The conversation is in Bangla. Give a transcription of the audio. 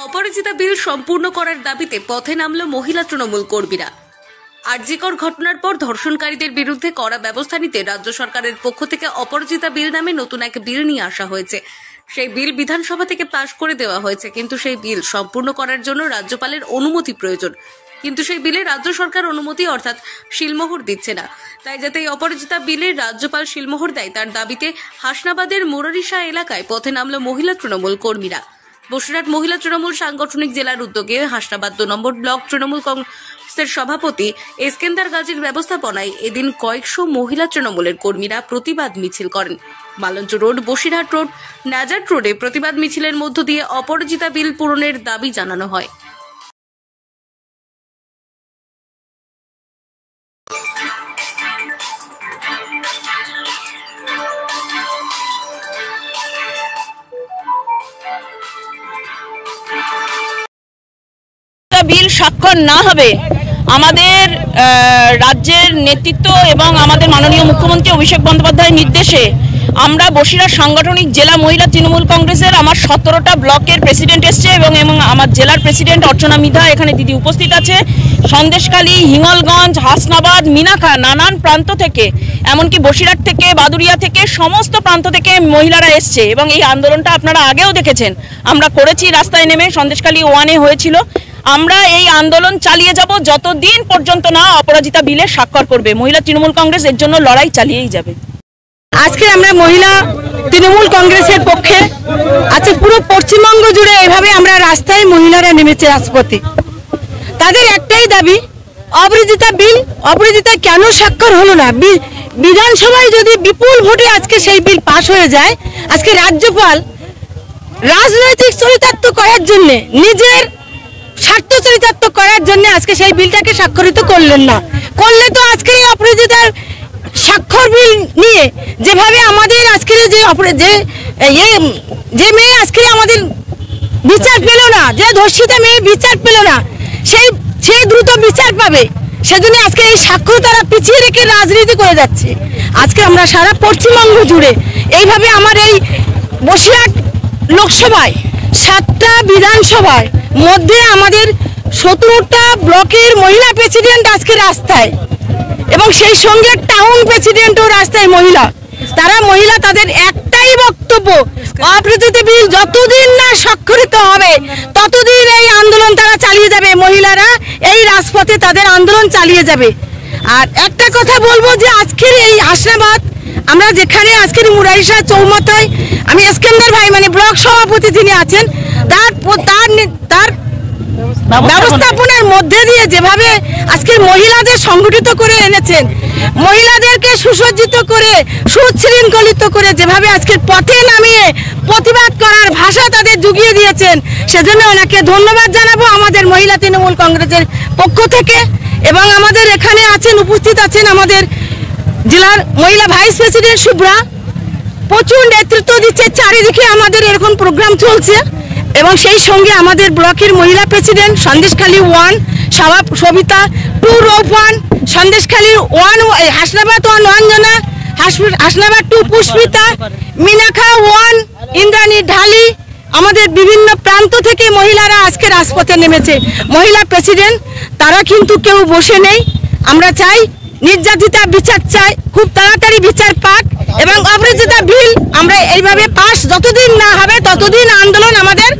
অপরাজিতা বিল সম্পূর্ণ করার দাবিতে পথে নামল মহিলা তৃণমূল কর্মীরা। আরজিকর ঘটনার পর ধর্ষণকারীদের বিরুদ্ধে কড়া ব্যবস্থা নিতে রাজ্য সরকারের পক্ষ থেকে অপরাজিতা বিল নামে নতুন এক বিল নিয়ে আসা হয়েছে। সেই বিল বিধানসভা থেকে পাশ করে দেওয়া হয়েছে, কিন্তু সেই বিল সম্পূর্ণ করার জন্য রাজ্যপালের অনুমতি প্রয়োজন। কিন্তু সেই বিলে রাজ্য সরকার অনুমতি অর্থাৎ শিলমোহর দিচ্ছে না। তাই যাতে এই অপরাজিতা বিলে রাজ্যপাল শিলমোহর দেয় তার দাবিতে হাসনাবাদের মুরারিশা এলাকায় পথে নামল মহিলা তৃণমূল কর্মীরা। বসিরহাট মহিলা তৃণমূল সাংগঠনিক জেলার উদ্যোগে হাসনাবাদ 2 নম্বর ব্লক তৃণমূল কংগ্রেসের সভাপতি এসকেন্দার গাজীর ব্যবস্থাপনায় এদিন কয়েকশো মহিলা তৃণমূলের কর্মীরা প্রতিবাদ মিছিল করেন। মালঞ্চ রোড, বসিরহাট রোড, নাজার রোডে প্রতিবাদ মিছিলের মধ্য দিয়ে অপরাজিতা বিল পূরণের দাবি জানানো হয়। বিল স্বাক্ষর না হবে আমাদের রাজ্যের নেতৃত্ব এবং আমাদের মাননীয় মুখ্যমন্ত্রী অভিষেক বন্দ্যোপাধ্যায়ের নির্দেশে আমরা বসিরহাট সাংগঠনিক জেলা মহিলা তৃণমূল কংগ্রেসের আমার 17টা ব্লকের প্রেসিডেন্ট এসছে এবং আমার জেলার প্রেসিডেন্ট অর্চনা মিধা এখানে দিদি উপস্থিত আছে। সন্দেশখালী, হিঙ্গলগঞ্জ, হাসনাবাদ, মিনাখা নানান প্রান্ত থেকে, এমনকি বসিরহাট থেকে, বাদুরিয়া থেকে, সমস্ত প্রান্ত থেকে মহিলারা এসছে এবং এই আন্দোলনটা আপনারা আগেও দেখেছেন আমরা করেছি। রাস্তায় নেমে সন্দেশখালী 1-এ হয়েছিল। আমরা এই আন্দোলন চালিয়ে যাব যতদিন পর্যন্ত না অপরাজিতা বিলে স্বাক্ষর করবে। মহিলা তৃণমূল কংগ্রেস এর জন্য লড়াই চালিয়েই যাবে। আজকে আমরা মহিলা তৃণমূল কংগ্রেসের পক্ষে আজকে পুরো পশ্চিমবঙ্গ জুড়ে এভাবে আমরা রাস্তায় মহিলারা নেমেছে রাজপথে। তাদের একটাই দাবি, অপরাজিতা কেন স্বাক্ষর হলো না? বিধানসভায় যদি বিপুল ভোটে আজকে সেই বিল পাশ হয়ে যায়, আজকে রাজ্যপাল রাজনৈতিক চরিতার্থ করার জন্য, নিজের স্বার্থ চরিতার্থ করার জন্য আজকে সেই বিলটাকে স্বাক্ষরিত করলেন না। করলে তো আজকে এই অপরাজিতার স্বাক্ষর বিল নিয়ে যেভাবে আমাদের আজকের যে মেয়ে আজকে আমাদের বিচার পেল না, যে ধর্ষিতা মেয়ে বিচার পেল না, সেই দ্রুত বিচার পাবে, সেজন্য আজকে এই স্বাক্ষর তারা পিছিয়ে রেখে রাজনীতি করে যাচ্ছে। আজকে আমরা সারা পশ্চিমবঙ্গ জুড়ে এইভাবে আমার এই বসিরহাট লোকসভায় 7টা বিধানসভায় মধ্যে আমাদের 17টা ব্লকের মহিলা প্রেসিডেন্ট আজকে রাস্তায়, এবং সেই সঙ্গে টাউন প্রেসিডেন্টও রাস্তায় মহিলা। তাদের একটাই বক্তব্য, অপরাজিতা বিল যতদিন না স্বাক্ষরিত হবে ততদিন এই আন্দোলন তারা চালিয়ে যাবে। মহিলারা এই রাজপথে তাদের আন্দোলন চালিয়ে যাবে। আর একটা কথা বলবো যে আজকের এই হাসনাবাদ, আমরা যেখানে আজকের মুরারিশা চৌমাথায় আমি এসকেন্দার ভাই মানে ব্লক সভাপতি যিনি আছেন তার ব্যবস্থাপনার মধ্যে দিয়ে যেভাবে আজকের মহিলাদের সংগঠিত করে এনেছেন, মহিলাদেরকে সুসজ্জিত করে সুশৃঙ্খলিত করে যেভাবে আজকের পথে নামিয়ে প্রতিবাদ করার ভাষা তাদের জুগিয়ে দিয়েছেন, সেজন্য ওনাকে ধন্যবাদ জানাবো আমাদের মহিলা তৃণমূল কংগ্রেসের পক্ষ থেকে। এবং আমাদের এখানে উপস্থিত আছেন আমাদের জেলার মহিলা ভাইস প্রেসিডেন্ট শুভ্রা, প্রচুর নেতৃত্ব দিচ্ছে। চারিদিকে আমাদের এরকম প্রোগ্রাম চলছে এবং সেই সঙ্গে আমাদের ব্লকের মহিলা প্রেসিডেন্ট সন্দেশখালী 1 সবিতা, 2 রৌফান, সন্দেশখালী 1 হাসনাবাদ 1 অঞ্জনা, হাসনাবাদ 2 পুষ্পিতা, মিনাখা 1 ইন্দ্রাণী ঢালি, আমাদের বিভিন্ন প্রান্ত থেকে মহিলারা আজকে রাজপথে নেমেছে। মহিলা প্রেসিডেন্ট তারা কিন্তু কেউ বসে নেই। আমরা চাই নির্যাতিতা বিচার চাই, খুব তাড়াতাড়ি বিচার পাক, এবং অপরাজিতা বিল আমরা এইভাবে পাস যতদিন না হবে ততদিন আন্দোলন আমাদের